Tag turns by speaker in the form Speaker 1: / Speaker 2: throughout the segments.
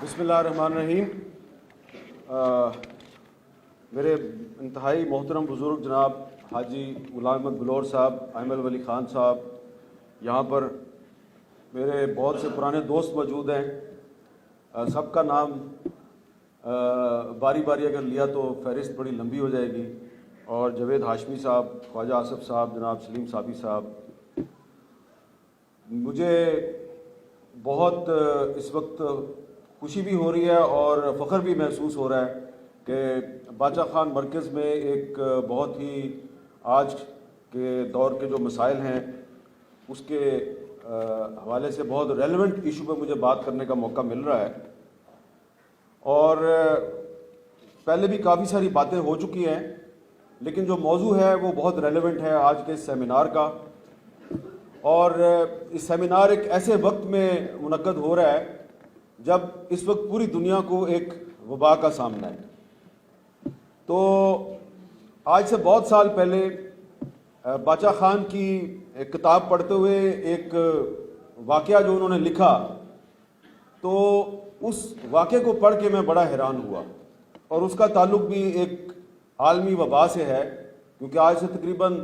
Speaker 1: بسم اللہ الرحمن الرحیم۔ میرے انتہائی محترم بزرگ جناب حاجی غلام احمد بلور صاحب، ایمل ولی خان صاحب، یہاں پر میرے بہت سے پرانے دوست موجود ہیں۔ سب کا نام باری باری اگر لیا تو فہرست بڑی لمبی ہو جائے گی، اور جاوید ہاشمی صاحب، خواجہ آصف صاحب، جناب سلیم صابی صاحب، مجھے بہت اس وقت خوشی بھی ہو رہی ہے اور فخر بھی محسوس ہو رہا ہے کہ باچا خان مرکز میں ایک بہت ہی آج کے دور کے جو مسائل ہیں اس کے حوالے سے بہت ریلیونٹ ایشو پہ مجھے بات کرنے کا موقع مل رہا ہے۔ اور پہلے بھی کافی ساری باتیں ہو چکی ہیں، لیکن جو موضوع ہے وہ بہت ریلیونٹ ہے آج کے اس سیمینار کا۔ اور اس سیمینار ایک ایسے وقت میں منعقد ہو رہا ہے جب اس وقت پوری دنیا کو ایک وبا کا سامنا ہے۔ تو آج سے بہت سال پہلے باچا خان کی ایک کتاب پڑھتے ہوئے ایک واقعہ جو انہوں نے لکھا، تو اس واقعے کو پڑھ کے میں بڑا حیران ہوا، اور اس کا تعلق بھی ایک عالمی وبا سے ہے، کیونکہ آج سے تقریباً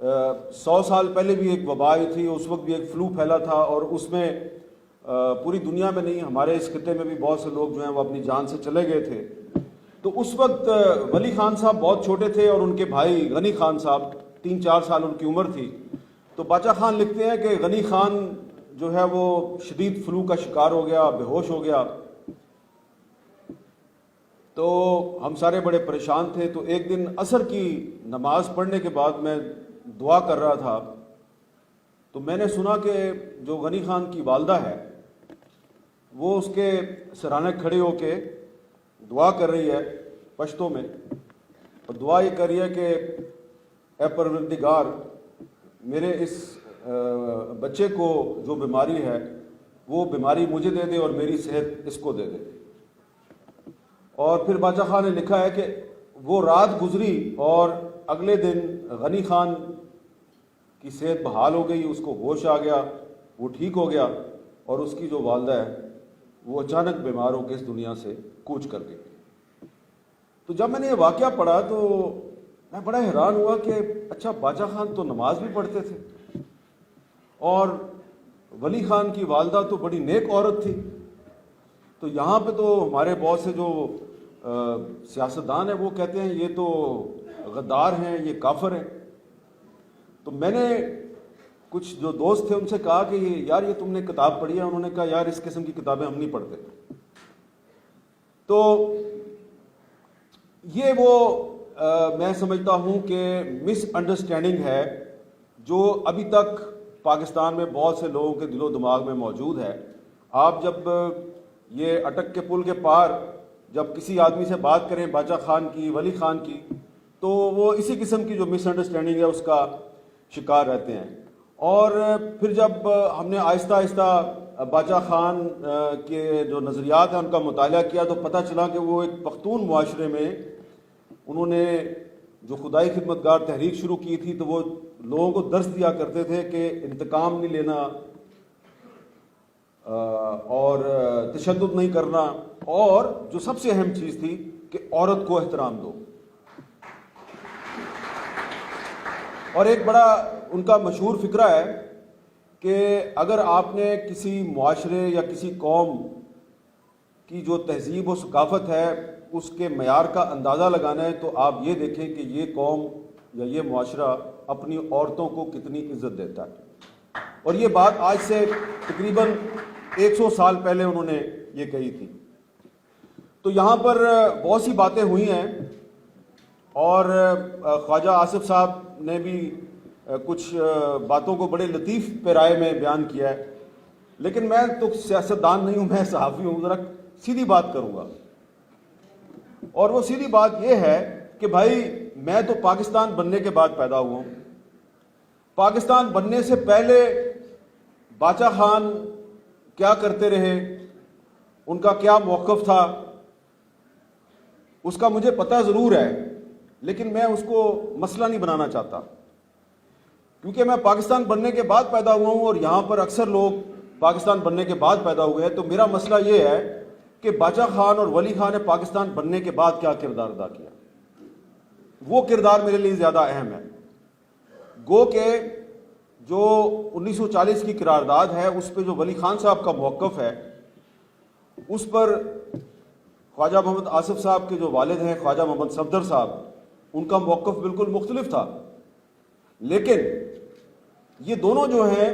Speaker 1: 100 سال پہلے بھی ایک وبا آئی تھی، اس وقت بھی ایک فلو پھیلا تھا، اور اس میں پوری دنیا میں نہیں، ہمارے اس خطے میں بھی بہت سے لوگ جو ہیں وہ اپنی جان سے چلے گئے تھے۔ تو اس وقت ولی خان صاحب بہت چھوٹے تھے اور ان کے بھائی غنی خان صاحب 3-4 سال ان کی عمر تھی۔ تو باچا خان لکھتے ہیں کہ غنی خان جو ہے وہ شدید فلو کا شکار ہو گیا، بے ہوش ہو گیا۔ تو ہم سارے بڑے پریشان تھے۔ تو ایک دن عصر کی نماز پڑھنے کے بعد میں دعا کر رہا تھا، تو میں نے سنا کہ جو غنی خان کی والدہ ہے وہ اس کے سرانے کھڑے ہو کے دعا کر رہی ہے پشتو میں، اور دعا یہ کر رہی ہے کہ اے پروردگار، میرے اس بچے کو جو بیماری ہے وہ بیماری مجھے دے دے اور میری صحت اس کو دے دے۔ اور پھر باچا خان نے لکھا ہے کہ وہ رات گزری اور اگلے دن غنی خان کی صحت بحال ہو گئی، اس کو ہوش آ گیا، وہ ٹھیک ہو گیا، اور اس کی جو والدہ ہے وہ اچانک بیمار ہو کے اس دنیا سے کوچ کر گئی۔ تو جب میں نے یہ واقعہ پڑھا تو میں بڑا حیران ہوا کہ اچھا، باچا خان تو نماز بھی پڑھتے تھے، اور ولی خان کی والدہ تو بڑی نیک عورت تھی۔ تو یہاں پہ تو ہمارے بہت سے جو سیاستدان ہیں وہ کہتے ہیں یہ تو غدار ہیں، یہ کافر ہیں۔ تو میں نے کچھ جو دوست تھے ان سے کہا کہ یار یہ تم نے کتاب پڑھی ہے؟ انہوں نے کہا یار اس قسم کی کتابیں ہم نہیں پڑھتے۔ تو یہ وہ میں سمجھتا ہوں کہ مس انڈرسٹینڈنگ ہے جو ابھی تک پاکستان میں بہت سے لوگوں کے دل و دماغ میں موجود ہے۔ آپ جب یہ اٹک کے پل کے پار جب کسی آدمی سے بات کریں باچا خان کی، ولی خان کی، تو وہ اسی قسم کی جو مس انڈرسٹینڈنگ ہے اس کا شکار رہتے ہیں۔ اور پھر جب ہم نے آہستہ آہستہ باچا خان کے جو نظریات ہیں ان کا مطالعہ کیا تو پتہ چلا کہ وہ ایک پختون معاشرے میں انہوں نے جو خدائی خدمتگار تحریک شروع کی تھی، تو وہ لوگوں کو درس دیا کرتے تھے کہ انتقام نہیں لینا اور تشدد نہیں کرنا، اور جو سب سے اہم چیز تھی کہ عورت کو احترام دو۔ اور ایک بڑا ان کا مشہور فقرہ ہے کہ اگر آپ نے کسی معاشرے یا کسی قوم کی جو تہذیب و ثقافت ہے اس کے معیار کا اندازہ لگانا ہے تو آپ یہ دیکھیں کہ یہ قوم یا یہ معاشرہ اپنی عورتوں کو کتنی عزت دیتا ہے۔ اور یہ بات آج سے تقریباً 100 سال پہلے انہوں نے یہ کہی تھی۔ تو یہاں پر بہت سی باتیں ہوئی ہیں، اور خواجہ آصف صاحب نے بھی کچھ باتوں کو بڑے لطیف پیرائے میں بیان کیا ہے، لیکن میں تو سیاستدان نہیں ہوں، میں صحافی ہوں، ذرا سیدھی بات کروں گا۔ اور وہ سیدھی بات یہ ہے کہ بھائی میں تو پاکستان بننے کے بعد پیدا ہوا ہوں۔ پاکستان بننے سے پہلے باچا خان کیا کرتے رہے، ان کا کیا موقف تھا، اس کا مجھے پتہ ضرور ہے، لیکن میں اس کو مسئلہ نہیں بنانا چاہتا، کیونکہ میں پاکستان بننے کے بعد پیدا ہوا ہوں، اور یہاں پر اکثر لوگ پاکستان بننے کے بعد پیدا ہوئے ہیں۔ تو میرا مسئلہ یہ ہے کہ باچا خان اور ولی خان نے پاکستان بننے کے بعد کیا کردار ادا کیا. وہ کردار میرے لیے زیادہ اہم ہے. گو کہ جو 1940 کی قرارداد ہے اس پہ جو ولی خان صاحب کا موقف ہے اس پر خواجہ محمد آصف صاحب کے جو والد ہیں خواجہ محمد صفدر صاحب ان کا موقف بالکل مختلف تھا. لیکن یہ دونوں جو ہیں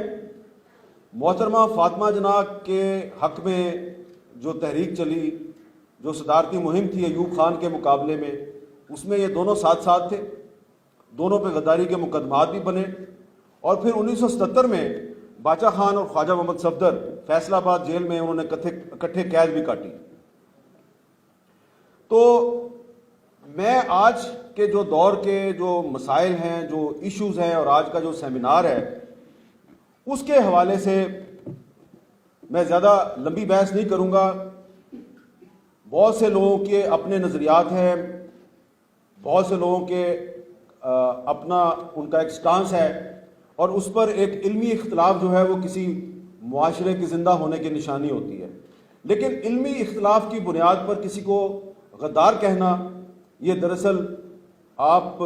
Speaker 1: محترمہ فاطمہ جناح کے حق میں جو تحریک چلی, جو صدارتی مہم تھی ایوب خان کے مقابلے میں, اس میں یہ دونوں ساتھ ساتھ تھے. دونوں پہ غداری کے مقدمات بھی بنے اور پھر 1977 میں باچا خان اور خواجہ محمد صفدر فیصل آباد جیل میں انہوں نے اکٹھے قید بھی کاٹی. تو میں آج کے جو دور کے جو مسائل ہیں, جو ایشوز ہیں اور آج کا جو سیمینار ہے اس کے حوالے سے میں زیادہ لمبی بحث نہیں کروں گا. بہت سے لوگوں کے اپنے نظریات ہیں, بہت سے لوگوں کے اپنا ان کا ایک سٹانس ہے اور اس پر ایک علمی اختلاف جو ہے وہ کسی معاشرے کے زندہ ہونے کی نشانی ہوتی ہے. لیکن علمی اختلاف کی بنیاد پر کسی کو غدار کہنا یہ دراصل آپ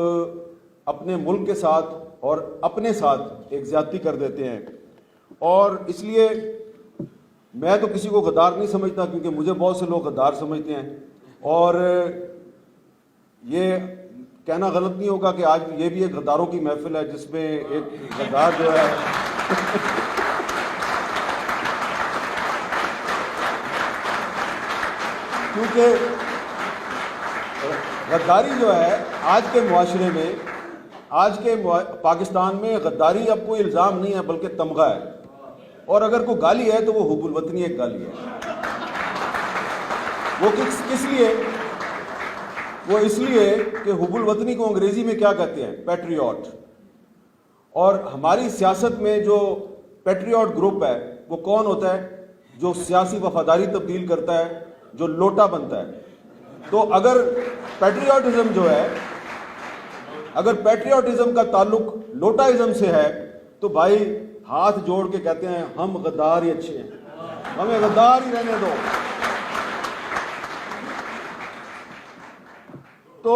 Speaker 1: اپنے ملک کے ساتھ اور اپنے ساتھ ایک زیادتی کر دیتے ہیں. اور اس لیے میں تو کسی کو غدار نہیں سمجھتا کیونکہ مجھے بہت سے لوگ غدار سمجھتے ہیں. اور یہ کہنا غلط نہیں ہوگا کہ آج یہ بھی ایک غداروں کی محفل ہے جس میں ایک غدار جو ہے کیونکہ غداری جو ہے آج کے معاشرے میں, آج کے پاکستان میں غداری اب کوئی الزام نہیں ہے بلکہ تمغہ ہے. اور اگر کوئی گالی ہے تو وہ حب الوطنی ایک گالی ہے. وہ کس لیے؟ وہ اس لیے کہ حب الوطنی کو انگریزی میں کیا کہتے ہیں؟ پیٹریوٹ. اور ہماری سیاست میں جو پیٹریوٹ گروپ ہے وہ کون ہوتا ہے؟ جو سیاسی وفاداری تبدیل کرتا ہے, جو لوٹا بنتا ہے. تو اگر پیٹریوٹزم جو ہے, اگر پیٹریوٹزم کا تعلق لوٹائزم سے ہے تو بھائی ہاتھ جوڑ کے کہتے ہیں ہم غدار ہی اچھے ہیں, ہمیں غدار ہی رہنے دو. تو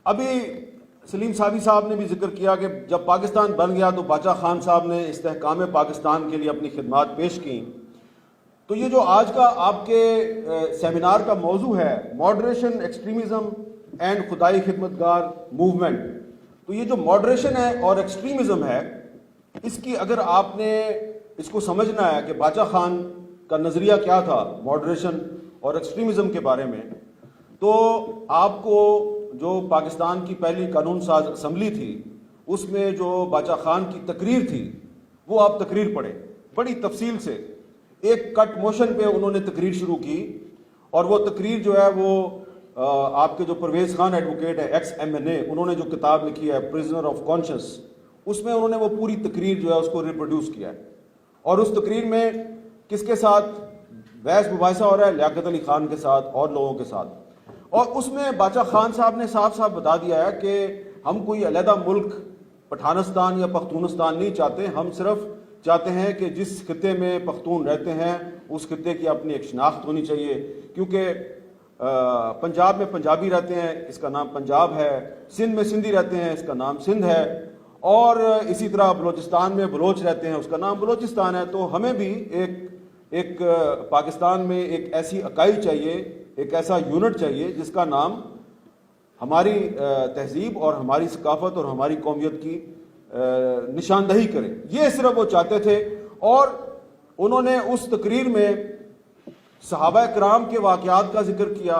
Speaker 1: ابھی سلیم صابی صاحب نے بھی ذکر کیا کہ جب پاکستان بن گیا تو باچا خان صاحب نے استحکام پاکستان کے لیے اپنی خدمات پیش کی. تو یہ جو آج کا آپ کے سیمینار کا موضوع ہے ماڈریشن, ایکسٹریمزم اینڈ خدائی خدمتگار موومنٹ, تو یہ جو ماڈریشن ہے اور ایکسٹریمزم ہے اس کی اگر آپ نے اس کو سمجھنا ہے کہ باچا خان کا نظریہ کیا تھا ماڈریشن اور ایکسٹریمزم کے بارے میں, تو آپ کو جو پاکستان کی پہلی قانون ساز اسمبلی تھی اس میں جو باچا خان کی تقریر تھی وہ آپ تقریر پڑھیں بڑی تفصیل سے. ایک کٹ موشن پہ انہوں نے تقریر شروع کی اور وہ تقریر جو ہے وہ آپ کے جو پرویز خان ایڈوکیٹ ہے ایکس MNA, انہوں نے جو کتاب لکھی ہے پرزنر آف کانشنس, اس میں انہوں نے وہ پوری تقریر جو ہے اس کو ریپروڈیوس کیا ہے. اور اس تقریر میں کس کے ساتھ بحث مباحثہ ہو رہا ہے؟ لیاقت علی خان کے ساتھ اور لوگوں کے ساتھ. اور اس میں باچا خان صاحب نے صاف صاف بتا دیا ہے کہ ہم کوئی علیحدہ ملک پٹھانستان یا پختونستان نہیں چاہتے, ہم صرف چاہتے ہیں کہ جس خطے میں پختون رہتے ہیں اس خطے کی اپنی ایک شناخت ہونی چاہیے. کیونکہ پنجاب میں پنجابی رہتے ہیں, اس کا نام پنجاب ہے, سندھ میں سندھی رہتے ہیں, اس کا نام سندھ ہے, اور اسی طرح بلوچستان میں بلوچ رہتے ہیں, اس کا نام بلوچستان ہے. تو ہمیں بھی ایک پاکستان میں ایک ایسی اکائی چاہیے, ایک ایسا یونٹ چاہیے جس کا نام ہماری تہذیب اور ہماری ثقافت اور ہماری قومیت کی نشاندہی کرے. یہ صرف وہ چاہتے تھے. اور انہوں نے اس تقریر میں صحابہ کرام کے واقعات کا ذکر کیا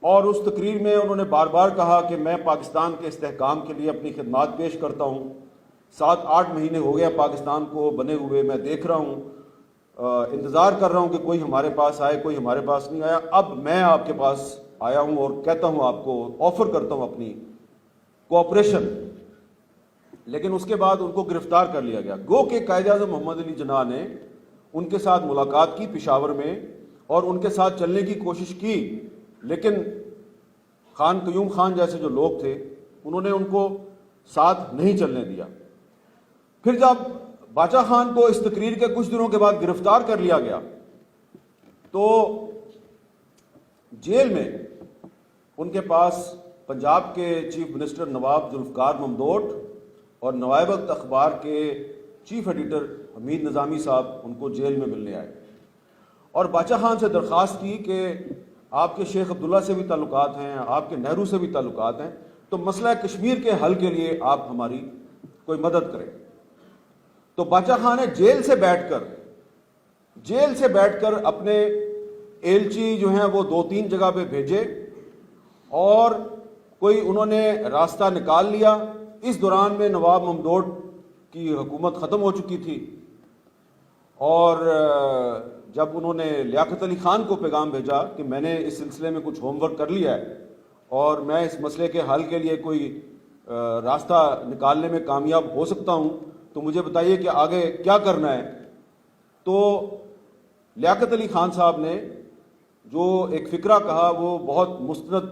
Speaker 1: اور اس تقریر میں انہوں نے بار بار کہا کہ میں پاکستان کے استحکام کے لیے اپنی خدمات پیش کرتا ہوں. 7-8 مہینے ہو گیا پاکستان کو بنے ہوئے, میں دیکھ رہا ہوں, انتظار کر رہا ہوں کہ کوئی ہمارے پاس آئے, کوئی ہمارے پاس نہیں آیا. اب میں آپ کے پاس آیا ہوں اور کہتا ہوں, آپ کو آفر کرتا ہوں اپنی کوآپریشن. لیکن اس کے بعد ان کو گرفتار کر لیا گیا. گو کہ قائد اعظم محمد علی جناح نے ان کے ساتھ ملاقات کی پشاور میں اور ان کے ساتھ چلنے کی کوشش کی, لیکن خان قیوم خان جیسے جو لوگ تھے انہوں نے ان کو ساتھ نہیں چلنے دیا. پھر جب باچا خان کو اس تقریر کے کچھ دنوں کے بعد گرفتار کر لیا گیا تو جیل میں ان کے پاس پنجاب کے چیف منسٹر نواب ذوالفقار ممدوٹ اور نوائب وقت اخبار کے چیف ایڈیٹر حمید نظامی صاحب ان کو جیل میں ملنے آئے اور باچا خان سے درخواست کی کہ آپ کے شیخ عبداللہ سے بھی تعلقات ہیں, آپ کے نہرو سے بھی تعلقات ہیں, تو مسئلہ کشمیر کے حل کے لیے آپ ہماری کوئی مدد کریں. تو باچا خان نے جیل سے بیٹھ کر اپنے ایلچی جو ہیں وہ 2-3 جگہ پہ بھیجے اور کوئی انہوں نے راستہ نکال لیا. اس دوران میں نواب ممدوٹ کی حکومت ختم ہو چکی تھی اور جب انہوں نے لیاقت علی خان کو پیغام بھیجا کہ میں نے اس سلسلے میں کچھ ہوم ورک کر لیا ہے اور میں اس مسئلے کے حل کے لیے کوئی راستہ نکالنے میں کامیاب ہو سکتا ہوں, تو مجھے بتائیے کہ آگے کیا کرنا ہے. تو لیاقت علی خان صاحب نے جو ایک فقرہ کہا وہ بہت مستند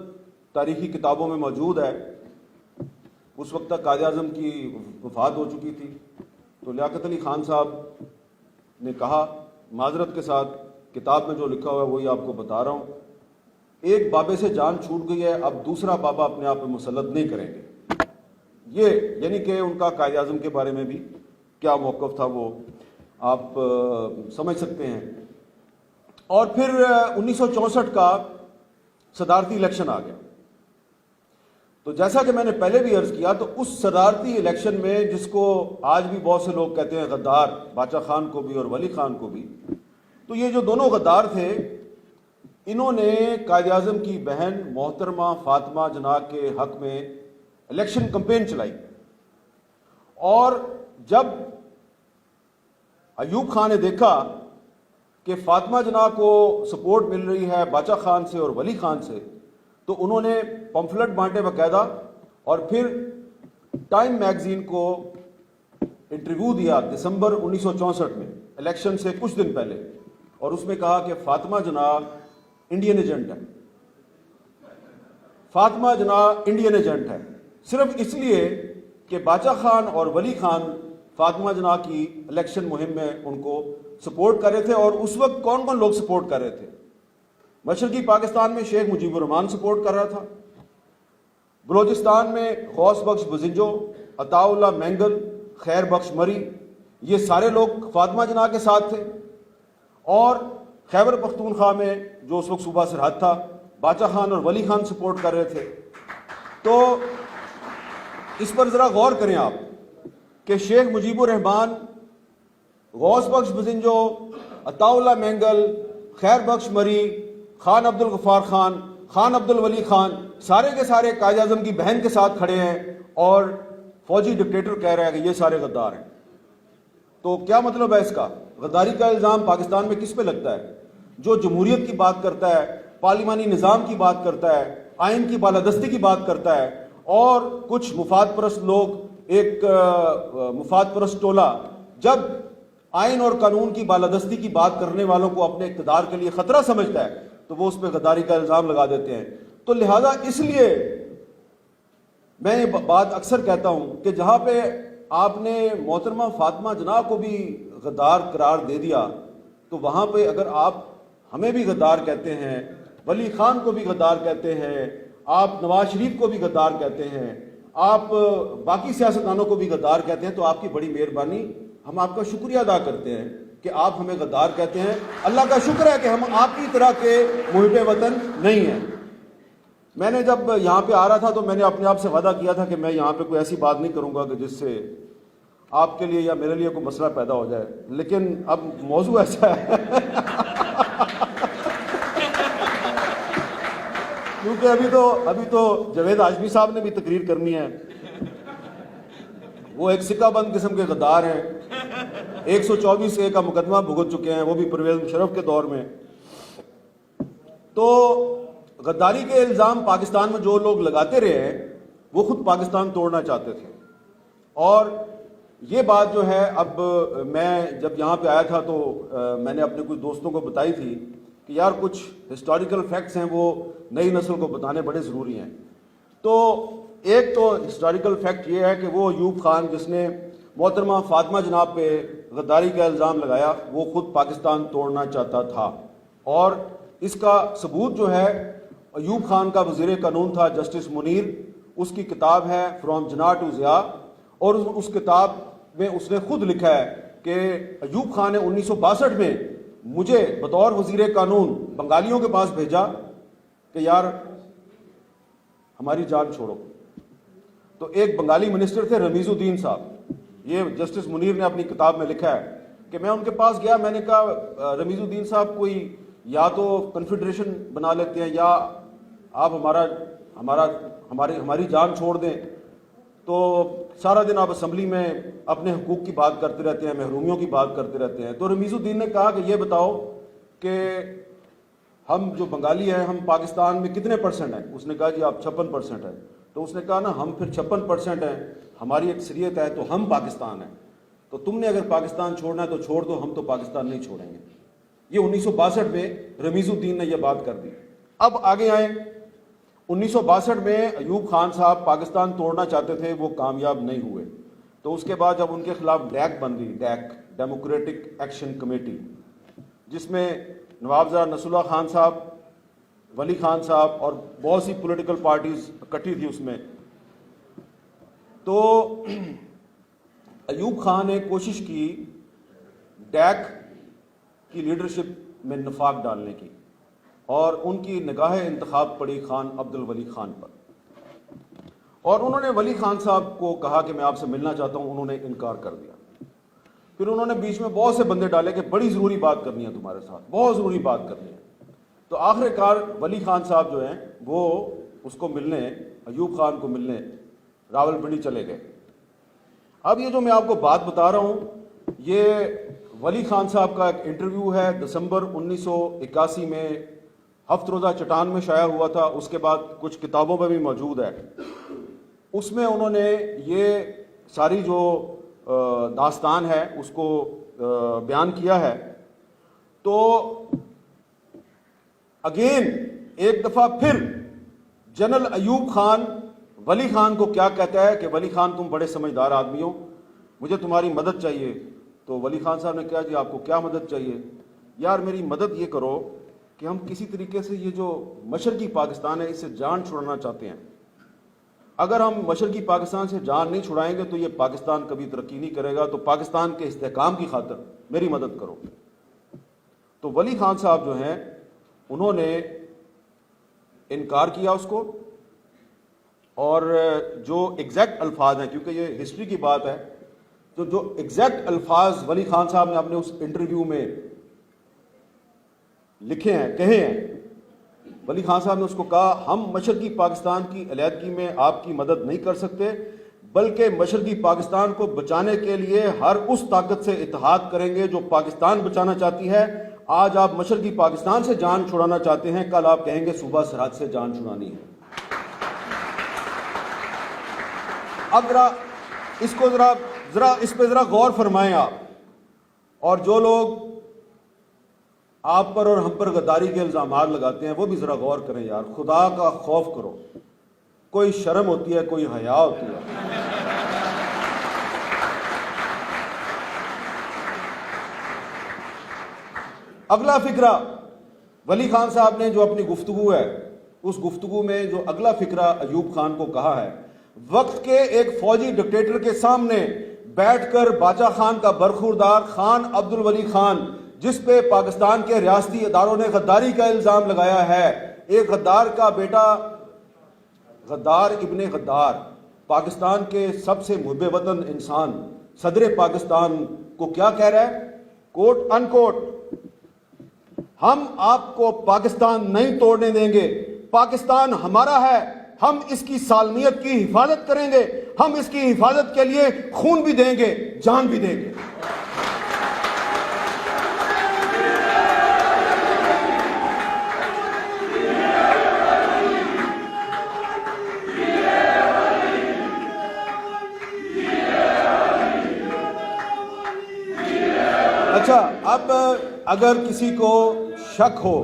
Speaker 1: تاریخی کتابوں میں موجود ہے. اس وقت تک قائد اعظم کی وفات ہو چکی تھی. تو لیاقت علی خان صاحب نے کہا معذرت کے ساتھ کتاب میں جو لکھا ہوا ہے وہی آپ کو بتا رہا ہوں, ایک بابے سے جان چھوٹ گئی ہے, اب دوسرا بابا اپنے آپ پہ مسلط نہیں کریں گے. یہ یعنی کہ ان کا قائد اعظم کے بارے میں بھی کیا موقف تھا وہ آپ سمجھ سکتے ہیں. اور پھر 1964 کا صدارتی الیکشن آ گیا. تو جیسا کہ میں نے پہلے بھی عرض کیا, تو اس صدارتی الیکشن میں جس کو آج بھی بہت سے لوگ کہتے ہیں غدار, باچا خان کو بھی اور ولی خان کو بھی, تو یہ جو دونوں غدار تھے انہوں نے قائد اعظم کی بہن محترمہ فاطمہ جناح کے حق میں الیکشن کمپین چلائی. اور جب ایوب خان نے دیکھا کہ فاطمہ جناح کو سپورٹ مل رہی ہے باچا خان سے اور ولی خان سے, تو انہوں نے پمفلٹ بانٹے باقاعدہ اور پھر ٹائم میگزین کو انٹرویو دیا دسمبر 1964 میں الیکشن سے کچھ دن پہلے, اور اس میں کہا کہ فاطمہ جناح انڈین ایجنٹ ہے, فاطمہ جناح انڈین ایجنٹ ہے, صرف اس لیے کہ باچا خان اور ولی خان فاطمہ جناح کی الیکشن مہم میں ان کو سپورٹ کر رہے تھے. اور اس وقت کون کون لوگ سپورٹ کر رہے تھے؟ مشرقی پاکستان میں شیخ مجیب الرحمان سپورٹ کر رہا تھا, بلوچستان میں غوث بخش بزنجو, عطا اللہ مینگل, خیر بخش مری, یہ سارے لوگ فاطمہ جناح کے ساتھ تھے. اور خیبر پختونخوا میں جو اس وقت صوبہ سرحد تھا, باچا خان اور ولی خان سپورٹ کر رہے تھے. تو اس پر ذرا غور کریں آپ کہ شیخ مجیب الرحمان, غوث بخش بزنجو, عطا اللہ مینگل, خیر بخش مری, خان عبد الغفار خان, خان عبد الولی خان, سارے کے سارے قائد اعظم کی بہن کے ساتھ کھڑے ہیں اور فوجی ڈکٹیٹر کہہ رہا ہے کہ یہ سارے غدار ہیں. تو کیا مطلب ہے اس کا؟ غداری کا الزام پاکستان میں کس پہ لگتا ہے؟ جو جمہوریت کی بات کرتا ہے, پارلیمانی نظام کی بات کرتا ہے, آئین کی بالادستی کی بات کرتا ہے, اور کچھ مفاد پرست لوگ, ایک مفاد پرست ٹولہ جب آئین اور قانون کی بالادستی کی بات کرنے والوں کو اپنے اقتدار کے لیے خطرہ سمجھتا ہے تو وہ اس پہ غداری کا الزام لگا دیتے ہیں. تو لہذا اس لیے میں یہ بات اکثر کہتا ہوں کہ جہاں پہ آپ نے محترمہ فاطمہ جناح کو بھی غدار قرار دے دیا, تو وہاں پہ اگر آپ ہمیں بھی غدار کہتے ہیں, ولی خان کو بھی غدار کہتے ہیں, آپ نواز شریف کو بھی غدار کہتے ہیں, آپ باقی سیاستدانوں کو بھی غدار کہتے ہیں, تو آپ کی بڑی مہربانی, ہم آپ کا شکریہ ادا کرتے ہیں کہ آپ ہمیں غدار کہتے ہیں. اللہ کا شکر ہے کہ ہم آپ کی طرح کے محب وطن نہیں ہیں. میں نے جب یہاں پہ آ رہا تھا تو میں نے اپنے آپ سے وعدہ کیا تھا کہ میں یہاں پہ کوئی ایسی بات نہیں کروں گا کہ جس سے آپ کے لیے یا میرے لیے کوئی مسئلہ پیدا ہو جائے, لیکن اب موضوع ایسا ہے کیونکہ ابھی تو جاوید ہاشمی صاحب نے بھی تقریر کرنی ہے. وہ ایک سکہ بند قسم کے غدار ہیں, 124A کا مقدمہ بھگت چکے ہیں, وہ بھی پرویز مشرف کے دور میں. تو غداری کے الزام پاکستان میں جو لوگ لگاتے رہے ہیں وہ خود پاکستان توڑنا چاہتے تھے. اور یہ بات جو ہے, اب میں جب یہاں پہ آیا تھا تو میں نے اپنے کچھ دوستوں کو بتائی تھی کہ یار کچھ ہسٹوریکل فیکٹس ہیں وہ نئی نسل کو بتانے بڑے ضروری ہیں. تو ایک تو ہسٹوریکل فیکٹ یہ ہے کہ وہ ایوب خان جس نے محترمہ فاطمہ جناح پہ غداری کا الزام لگایا وہ خود پاکستان توڑنا چاہتا تھا. اور اس کا ثبوت جو ہے ایوب خان کا وزیر قانون تھا جسٹس منیر، اس کی کتاب ہے فرام جناح ٹو ضیاء، اور اس کتاب میں اس نے خود لکھا ہے کہ ایوب خان نے 1962 میں مجھے بطور وزیر قانون بنگالیوں کے پاس بھیجا کہ یار ہماری جان چھوڑو. تو ایک بنگالی منسٹر تھے رمیز الدین صاحب، یہ جسٹس منیر نے اپنی کتاب میں لکھا ہے کہ میں ان کے پاس گیا، میں نے کہا رمیز الدین صاحب کوئی یا تو کنفیڈریشن بنا لیتے ہیں یا آپ ہماری جان چھوڑ دیں. تو سارا دن آپ اسمبلی میں اپنے حقوق کی بات کرتے رہتے ہیں، محرومیوں کی بات کرتے رہتے ہیں. تو رمیز الدین نے کہا کہ یہ بتاؤ کہ ہم جو بنگالی ہیں ہم پاکستان میں کتنے پرسنٹ ہیں؟ اس نے کہا جی آپ 56% ہیں. تو اس نے کہا نا ہم پھر 56% ہیں، ہماری اکثریت ہے تو ہم پاکستان ہیں، تو تم نے اگر پاکستان چھوڑنا ہے تو چھوڑ دو، ہم تو پاکستان نہیں چھوڑیں گے. یہ 1962 میں رمیز الدین نے یہ بات کر دی. اب آگے آئیں، 1962 میں ایوب خان صاحب پاکستان توڑنا چاہتے تھے، وہ کامیاب نہیں ہوئے. تو اس کے بعد جب ان کے خلاف ڈیک بن گئی، ڈیک ڈیموکریٹک ایکشن کمیٹی، جس میں نواب زرا نصر اللہ خان صاحب، ولی خان صاحب اور بہت سی پولیٹیکل پارٹیز اکٹھی تھی اس میں. تو ایوب خان نے کوشش کی ڈیک کی لیڈرشپ میں نفاق ڈالنے کی، اور ان کی نگاہ انتخاب پڑی خان عبد الولی خان پر، اور انہوں نے ولی خان صاحب کو کہا کہ میں آپ سے ملنا چاہتا ہوں. انہوں نے انکار کر دیا. پھر انہوں نے بیچ میں بہت سے بندے ڈالے کہ بڑی ضروری بات کرنی ہے تمہارے ساتھ، بہت ضروری بات کرنی ہے. تو آخر کار ولی خان صاحب جو ہیں وہ اس کو ملنے، ایوب خان کو ملنے راول پنڈی چلے گئے. اب یہ جو میں آپ کو بات بتا رہا ہوں، یہ ولی خان صاحب کا ایک انٹرویو ہے، دسمبر 1981 میں ہفت روزہ چٹان میں شائع ہوا تھا. اس کے بعد کچھ کتابوں میں بھی موجود ہے. اس میں انہوں نے یہ ساری جو داستان ہے اس کو بیان کیا ہے. تو اگین ایک دفعہ پھر جنرل ایوب خان ولی خان کو کیا کہتا ہے کہ ولی خان تم بڑے سمجھدار آدمی ہو، مجھے تمہاری مدد چاہیے. تو ولی خان صاحب نے کہا جی آپ کو کیا مدد چاہیے؟ یار میری مدد یہ کرو کہ ہم کسی طریقے سے یہ جو مشرقی پاکستان ہے اس سے جان چھڑانا چاہتے ہیں. اگر ہم مشرقی پاکستان سے جان نہیں چھڑائیں گے تو یہ پاکستان کبھی ترقی نہیں کرے گا، تو پاکستان کے استحکام کی خاطر میری مدد کرو. تو ولی خان صاحب جو ہیں انہوں نے انکار کیا اس کو، اور جو ایگزیکٹ الفاظ ہیں، کیونکہ یہ ہسٹری کی بات ہے، تو جو ایگزیکٹ الفاظ ولی خان صاحب نے اپنے اس انٹرویو میں لکھے ہیں، کہے ہیں، ولی خان صاحب نے اس کو کہا ہم مشرقی پاکستان کی علیحدگی میں آپ کی مدد نہیں کر سکتے، بلکہ مشرقی پاکستان کو بچانے کے لیے ہر اس طاقت سے اتحاد کریں گے جو پاکستان بچانا چاہتی ہے. آج آپ مشرقی پاکستان سے جان چھڑانا چاہتے ہیں، کل آپ کہیں گے صوبہ سرحد سے جان چھڑانی ہے. اب اس پہ ذرا غور فرمائیں آپ، اور جو لوگ آپ پر اور ہم پر غداری کے الزامات لگاتے ہیں وہ بھی ذرا غور کریں. یار خدا کا خوف کرو، کوئی شرم ہوتی ہے، کوئی حیا ہوتی ہے. اگلا فقرہ ولی خان صاحب نے جو اپنی گفتگو ہے اس گفتگو میں جو اگلا فقرہ ایوب خان کو کہا ہے، وقت کے ایک فوجی ڈکٹیٹر کے سامنے بیٹھ کر باچا خان کا برخوردار خان عبد الولی خان، جس پہ پاکستان کے ریاستی اداروں نے غداری کا الزام لگایا ہے، ایک غدار کا بیٹا، غدار ابن غدار، پاکستان کے سب سے محب وطن انسان، صدر پاکستان کو کیا کہہ رہا ہے؟ کوٹ ان کوٹ، ہم آپ کو پاکستان نہیں توڑنے دیں گے، پاکستان ہمارا ہے، ہم اس کی سالمیت کی حفاظت کریں گے، ہم اس کی حفاظت کے لیے خون بھی دیں گے، جان بھی دیں گے. اچھا، اب اگر کسی کو شک ہو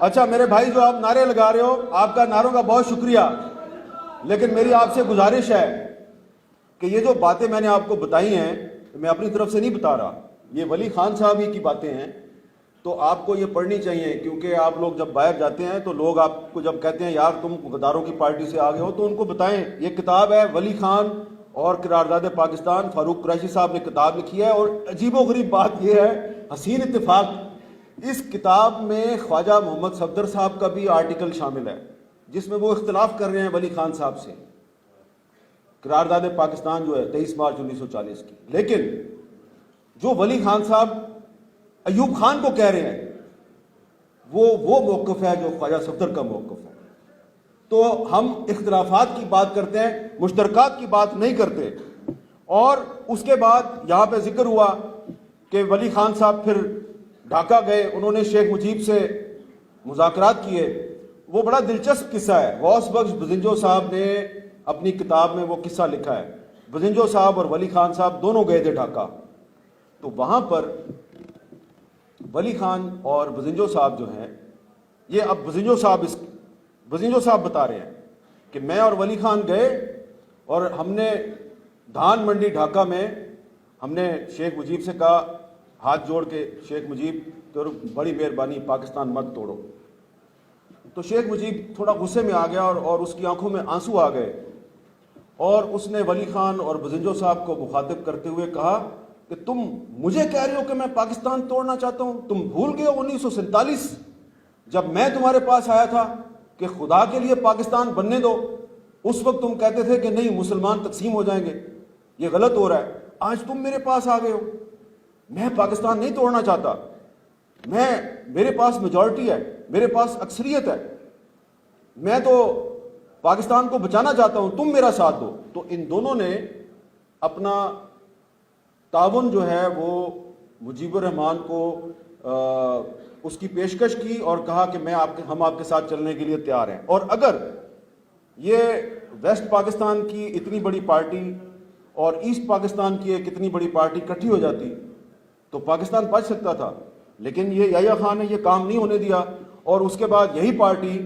Speaker 1: اچھا میرے بھائی جو آپ نعرے لگا رہے ہو، آپ کا نعروں کا بہت شکریہ. لیکن میری آپ سے گزارش ہے کہ یہ جو باتیں میں نے آپ کو بتائی ہیں میں اپنی طرف سے نہیں بتا رہا، یہ ولی خان صاحب ہی کی باتیں ہیں، تو آپ کو یہ پڑھنی چاہیے، کیونکہ آپ لوگ جب باہر جاتے ہیں تو لوگ آپ کو جب کہتے ہیں یار تم غداروں کی پارٹی سے آگے ہو، تو ان کو بتائیں یہ کتاب ہے ولی خان اور قرارداد پاکستان، فاروق قریشی صاحب نے کتاب لکھی ہے۔ اور عجیب و غریب بات یہ ہے، حسین اتفاق، اس کتاب میں خواجہ محمد صفدر صاحب کا بھی آرٹیکل شامل ہے جس میں وہ اختلاف کر رہے ہیں ولی خان صاحب سے، قرارداد پاکستان جو ہے 23 مارچ 1940 کی، لیکن جو ولی خان صاحب ایوب خان کو کہہ رہے ہیں وہ موقف ہے جو خواجہ صفدر کا موقف ہے۔ تو ہم اختلافات کی بات کرتے ہیں، مشترکات کی بات نہیں کرتے۔ اور اس کے بعد یہاں پہ ذکر ہوا کہ ولی خان صاحب پھر ڈھاکہ گئے، انہوں نے شیخ مجیب سے مذاکرات کیے۔ وہ بڑا دلچسپ قصہ ہے، غوث بخش بزنجو صاحب نے اپنی کتاب میں وہ قصہ لکھا ہے۔ بزنجو صاحب اور ولی خان صاحب دونوں گئے تھے ڈھاکہ، تو وہاں پر ولی خان اور بزنجو صاحب جو ہیں، یہ اب بزنجو صاحب بتا رہے ہیں کہ میں اور ولی خان گئے اور ہم نے دھان منڈی ڈھاکہ میں ہم نے شیخ مجیب سے کہا، ہاتھ جوڑ کے، شیخ مجیب تو بڑی مہربانی، پاکستان مت توڑو۔ تو شیخ مجیب تھوڑا غصے میں آ گیا اور اس کی آنکھوں میں آنسو آ گئے، اور اس نے ولی خان اور بزنجو صاحب کو مخاطب کرتے ہوئے کہا کہ تم مجھے کہہ رہے ہو کہ میں پاکستان توڑنا چاہتا ہوں؟ تم بھول گئے 1947 جب میں تمہارے پاس آیا تھا کہ خدا کے لیے پاکستان بننے دو، اس وقت تم کہتے تھے کہ نہیں مسلمان تقسیم ہو جائیں گے، یہ غلط ہو رہا ہے۔ آج تم میرے پاس آ گئے ہو، میں پاکستان نہیں توڑنا چاہتا، میرے پاس میجورٹی ہے، میرے پاس اکثریت ہے، میں تو پاکستان کو بچانا چاہتا ہوں، تم میرا ساتھ دو۔ تو ان دونوں نے اپنا تعاون جو ہے وہ مجیب الرحمان کو اس کی پیشکش کی اور کہا کہ ہم آپ کے ساتھ چلنے کے لیے تیار ہیں۔ اور اگر یہ ویسٹ پاکستان کی اتنی بڑی پارٹی اور ایسٹ پاکستان کی ایک اتنی بڑی پارٹی اکٹھی ہو جاتی تو پاکستان بچ سکتا تھا، لیکن یہ یحییٰ خان نے یہ کام نہیں ہونے دیا۔ اور اس کے بعد یہی پارٹی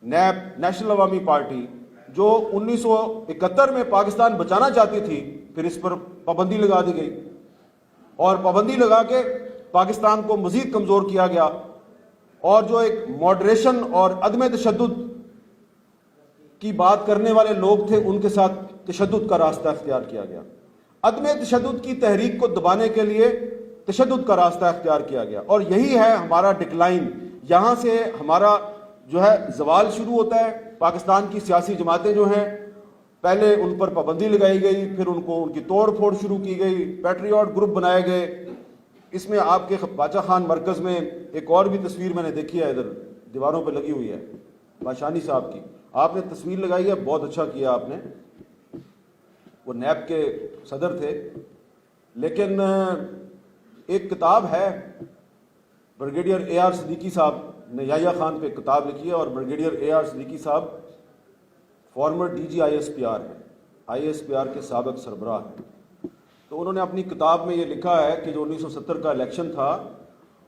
Speaker 1: نیب، نیشنل عوامی پارٹی، جو 1971 میں پاکستان بچانا چاہتی تھی، پھر اس پر پابندی لگا دی گئی، اور پابندی لگا کے پاکستان کو مزید کمزور کیا گیا، اور جو ایک ماڈریشن اور عدم تشدد کی بات کرنے والے لوگ تھے ان کے ساتھ تشدد کا راستہ اختیار کیا گیا۔ عدم تشدد کی تحریک کو دبانے کے لیے تشدد کا راستہ اختیار کیا گیا، اور یہی ہے ہمارا ڈکلائن۔ یہاں سے ہمارا جو ہے زوال شروع ہوتا ہے۔ پاکستان کی سیاسی جماعتیں جو ہیں، پہلے ان پر پابندی لگائی گئی، پھر ان کی توڑ پھوڑ شروع کی گئی، پیٹریوٹ گروپ بنائے گئے۔ اس میں آپ کے باچا خان مرکز میں ایک اور بھی تصویر میں نے دیکھی ہے، ادھر دیواروں پہ لگی ہوئی ہے، باشانی صاحب کی، آپ نے تصویر لگائی ہے، بہت اچھا کیا آپ نے، وہ نیب کے صدر تھے۔ لیکن ایک کتاب ہے، بریگیڈیئر اے آر صدیقی صاحب نے یحییٰ خان پہ کتاب لکھی ہے، اور بریگیڈیئر اے آر صدیقی صاحب former D G I S P R ہیں، آئی ایس پی آر کے سابق سربراہ ہیں۔ تو انہوں نے اپنی کتاب میں یہ لکھا ہے کہ جو 1970 کا الیکشن تھا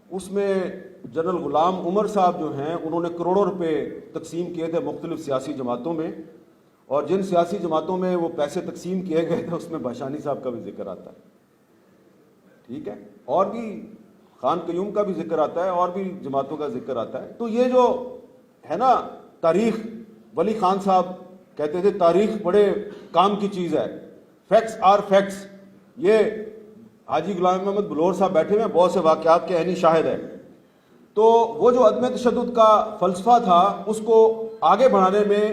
Speaker 1: اس میں جنرل غلام عمر صاحب جو ہیں انہوں نے کروڑوں روپے تقسیم کیے تھے مختلف سیاسی جماعتوں میں، اور جن سیاسی جماعتوں میں وہ پیسے تقسیم کیے گئے تھے اس میں باشانی صاحب کا بھی ذکر آتا ہے، ٹھیک ہے، اور بھی خان قیوم کا بھی ذکر آتا ہے، اور بھی جماعتوں کا ذکر آتا ہے۔ تو یہ جو ہے نا تاریخ، ولی خان صاحب کہتے تھے تاریخ بڑے کام کی چیز ہے، فیکٹس آر فیکٹس۔ یہ حاجی غلام محمد بلور صاحب بیٹھے ہوئے ہیں، بہت سے واقعات کے عینی شاہد ہے۔ تو وہ جو عدم تشدد کا فلسفہ تھا اس کو آگے بڑھانے میں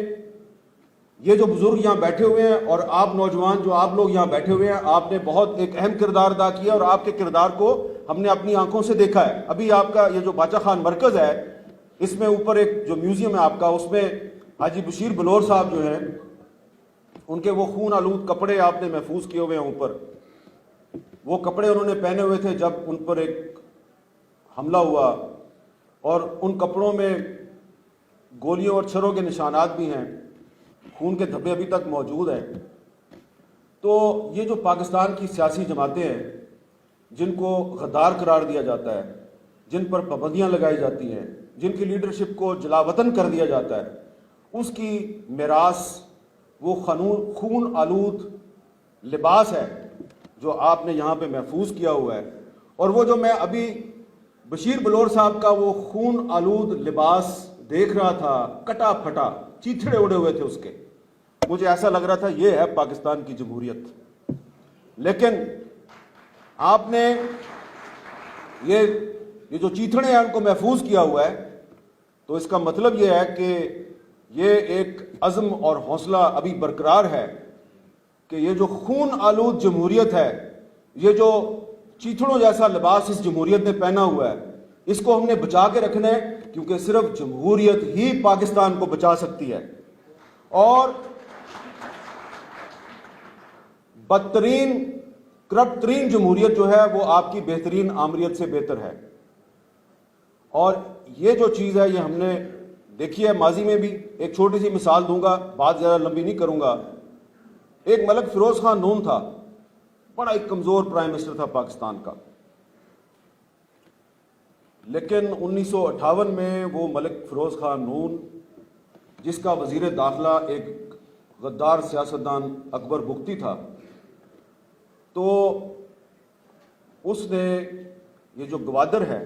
Speaker 1: یہ جو بزرگ یہاں بیٹھے ہوئے ہیں اور آپ نوجوان جو آپ لوگ یہاں بیٹھے ہوئے ہیں، آپ نے بہت ایک اہم کردار ادا کیا، اور آپ کے کردار کو ہم نے اپنی آنکھوں سے دیکھا ہے۔ ابھی آپ کا یہ جو باچا خان مرکز ہے، اس میں اوپر ایک جو میوزیم ہے آپ کا، اس میں حاجی بشیر بلور صاحب جو ہیں ان کے وہ خون آلود کپڑے آپ نے محفوظ کیے ہوئے ہیں اوپر، وہ کپڑے انہوں نے پہنے ہوئے تھے جب ان پر ایک حملہ ہوا، اور ان کپڑوں میں گولیوں اور چھروں کے نشانات بھی ہیں، خون کے دھبے ابھی تک موجود ہیں۔ تو یہ جو پاکستان کی سیاسی جماعتیں ہیں جن کو غدار قرار دیا جاتا ہے، جن پر پابندیاں لگائی جاتی ہیں، جن کی لیڈرشپ کو جلا وطن کر دیا جاتا ہے، اس کی میراث وہ خون آلود لباس ہے جو آپ نے یہاں پہ محفوظ کیا ہوا ہے، اور وہ جو میں ابھی بشیر بلور صاحب کا وہ خون آلود لباس دیکھ رہا تھا، کٹا پھٹا، چیتھڑے اڑے ہوئے تھے اس کے، مجھے ایسا لگ رہا تھا یہ ہے پاکستان کی جمہوریت۔ لیکن آپ نے یہ جو چیتھڑے ہیں ان کو محفوظ کیا ہوا ہے، تو اس کا مطلب یہ ہے کہ یہ ایک عزم اور حوصلہ ابھی برقرار ہے کہ یہ جو خون آلود جمہوریت ہے، یہ جو چیتھڑوں جیسا لباس اس جمہوریت نے پہنا ہوا ہے، اس کو ہم نے بچا کے رکھنا ہے، کیونکہ صرف جمہوریت ہی پاکستان کو بچا سکتی ہے۔ اور بدترین کرپٹ ترین جمہوریت جو ہے وہ آپ کی بہترین آمریت سے بہتر ہے۔ اور یہ جو چیز ہے یہ ہم نے دیکھی ہے ماضی میں بھی۔ ایک چھوٹی سی مثال دوں گا، بات زیادہ لمبی نہیں کروں گا۔ ایک ملک فیروز خان نون تھا، بڑا ایک کمزور پرائم منسٹر تھا پاکستان کا، لیکن 1958 میں وہ ملک فیروز خان نون، جس کا وزیر داخلہ ایک غدار سیاستدان اکبر بگٹی تھا، تو اس نے یہ جو گوادر ہے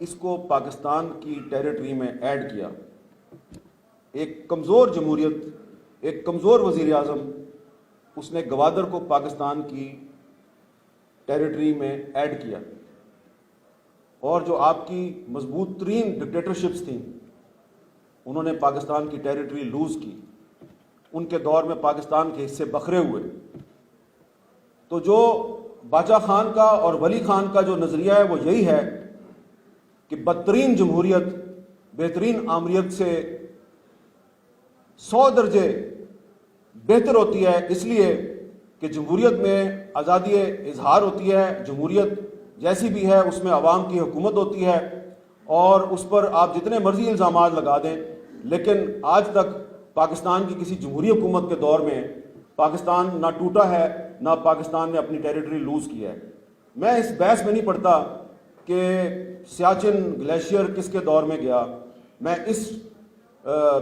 Speaker 1: اس کو پاکستان کی ٹیریٹری میں ایڈ کیا۔ ایک کمزور جمہوریت، ایک کمزور وزیر اعظم، اس نے گوادر کو پاکستان کی ٹیریٹری میں ایڈ کیا، اور جو آپ کی مضبوط ترین ڈکٹیٹرشپس تھیں انہوں نے پاکستان کی ٹیریٹری لوز کی، ان کے دور میں پاکستان کے حصے بکھرے ہوئے۔ تو جو باچا خان کا اور ولی خان کا جو نظریہ ہے وہ یہی ہے کہ بدترین جمہوریت بہترین آمریت سے 100 درجے بہتر ہوتی ہے، اس لیے کہ جمہوریت میں آزادی اظہار ہوتی ہے، جمہوریت جیسی بھی ہے اس میں عوام کی حکومت ہوتی ہے، اور اس پر آپ جتنے مرضی الزامات لگا دیں، لیکن آج تک پاکستان کی کسی جمہوری حکومت کے دور میں پاکستان نہ ٹوٹا ہے، نہ پاکستان نے اپنی ٹیریٹری لوز کی ہے۔ میں اس بحث میں نہیں پڑتا کہ سیاچن گلیشیئر کس کے دور میں گیا، میں اس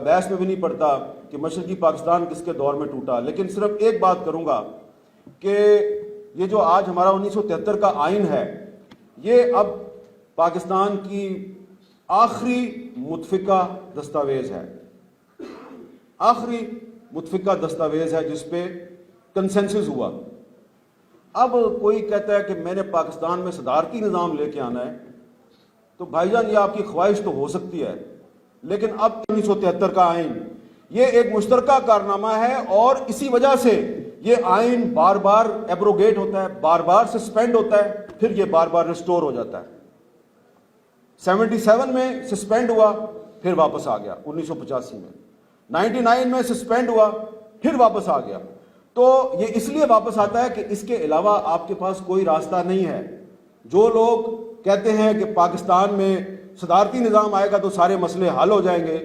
Speaker 1: بحث میں بھی نہیں پڑتا کہ مشرقی پاکستان کس کے دور میں ٹوٹا، لیکن صرف ایک بات کروں گا کہ یہ جو آج ہمارا 1973 کا آئین ہے، یہ اب پاکستان کی آخری متفقہ دستاویز ہے، آخری متفقہ دستاویز ہے جس پہ کنسنسس ہوا۔ اب کوئی کہتا ہے کہ میں نے پاکستان میں صدارتی نظام لے کے آنا ہے، تو بھائی جان یہ آپ کی خواہش تو ہو سکتی ہے، لیکن اب 1973 کا آئین یہ ایک مشترکہ کارنامہ ہے، اور اسی وجہ سے یہ آئین بار بار ایبروگیٹ ہوتا ہے، بار بار سسپینڈ ہوتا ہے، پھر یہ بار بار ریسٹور ہو جاتا ہے۔ 77 میں سسپینڈ ہوا، پھر واپس آ گیا، 1985 میں 99 میں سسپینڈ ہوا، پھر واپس آ گیا۔ تو یہ اس لیے واپس آتا ہے کہ اس کے علاوہ آپ کے پاس کوئی راستہ نہیں ہے۔ جو لوگ کہتے ہیں کہ پاکستان میں صدارتی نظام آئے گا تو سارے مسئلے حل ہو جائیں گے،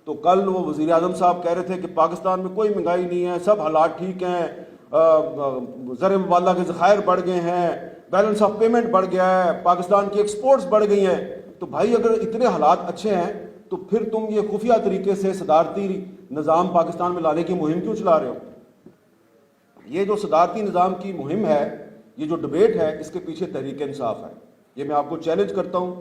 Speaker 1: تو کل وہ وزیر اعظم صاحب کہہ رہے تھے کہ پاکستان میں کوئی مہنگائی نہیں ہے، سب حالات ٹھیک ہیں، زر مبادلہ کے ذخائر بڑھ گئے ہیں، بیلنس آف پیمنٹ بڑھ گیا ہے، پاکستان کی ایکسپورٹس بڑھ گئی ہیں۔ تو بھائی اگر اتنے حالات اچھے ہیں تو پھر تم یہ خفیہ طریقے سے صدارتی نظام پاکستان میں لانے کی مہم کیوں چلا رہے ہو؟ یہ جو صدارتی نظام کی مہم ہے، یہ جو ڈبیٹ ہے، اس کے پیچھے تحریک انصاف ہے۔ یہ میں آپ کو چیلنج کرتا ہوں،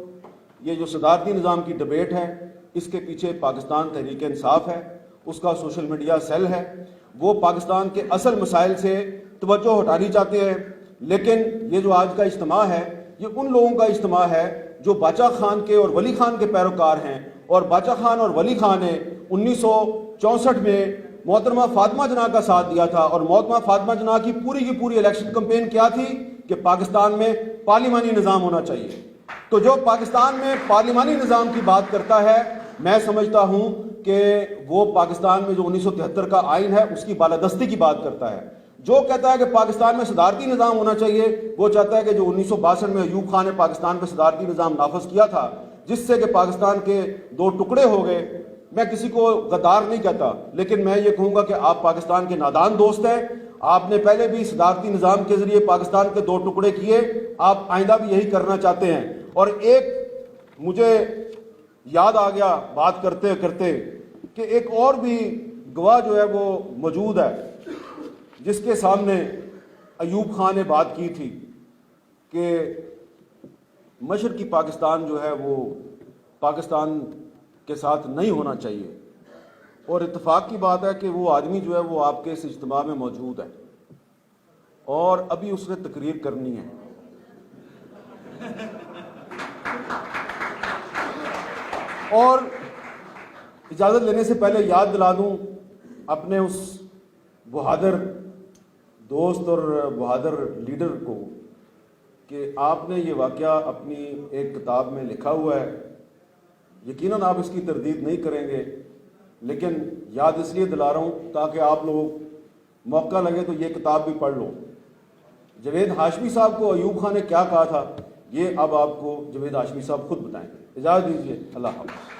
Speaker 1: یہ جو صدارتی نظام کی ڈبیٹ ہے اس کے پیچھے پاکستان تحریک انصاف ہے، اس کا سوشل میڈیا سیل ہے۔ وہ پاکستان کے اصل مسائل سے توجہ ہٹانی چاہتے ہیں، لیکن یہ جو آج کا اجتماع ہے یہ ان لوگوں کا اجتماع ہے جو باچا خان کے اور ولی خان کے پیروکار ہیں، اور باچا خان اور ولی خان نے 1964 میں محترمہ فاطمہ جناح کا ساتھ دیا تھا، اور محترمہ فاطمہ جناح کی پوری الیکشن کمپین کیا تھی کہ پاکستان میں پارلیمانی نظام ہونا چاہیے۔ تو جو پاکستان میں پارلیمانی نظام کی بات کرتا ہے، میں سمجھتا ہوں کہ وہ پاکستان میں جو 1973 کا آئین ہے اس کی بالادستی کی بات کرتا ہے۔ جو کہتا ہے کہ پاکستان میں صدارتی نظام ہونا چاہیے، وہ چاہتا ہے کہ جو 1962 میں ایوب خان نے پاکستان میں صدارتی نظام نافذ کیا تھا، جس سے کہ پاکستان کے 2 ٹکڑے ہو گئے۔ میں کسی کو غدار نہیں کہتا، لیکن میں یہ کہوں گا کہ آپ پاکستان کے نادان دوست ہیں۔ آپ نے پہلے بھی صدارتی نظام کے ذریعے پاکستان کے 2 ٹکڑے کیے، آپ آئندہ بھی یہی کرنا چاہتے ہیں۔ اور ایک مجھے یاد آ گیا بات کرتے کرتے کہ ایک اور بھی گواہ جو ہے وہ موجود ہے جس کے سامنے ایوب خان نے بات کی تھی کہ مشرقی پاکستان جو ہے وہ پاکستان کے ساتھ نہیں ہونا چاہیے، اور اتفاق کی بات ہے کہ وہ آدمی جو ہے وہ آپ کے اس اجتماع میں موجود ہے اور ابھی اس نے تقریر کرنی ہے۔ اور اجازت لینے سے پہلے یاد دلا دوں اپنے اس بہادر دوست اور بہادر لیڈر کو کہ آپ نے یہ واقعہ اپنی ایک کتاب میں لکھا ہوا ہے، یقیناً آپ اس کی تردید نہیں کریں گے، لیکن یاد اس لیے دلا رہا ہوں تاکہ آپ لوگ موقع لگے تو یہ کتاب بھی پڑھ لو۔ جاوید ہاشمی صاحب کو ایوب خان نے کیا کہا تھا یہ اب آپ کو جاوید ہاشمی صاحب خود بتائیں گے۔ اجازت دیجیے، اللہ حافظ۔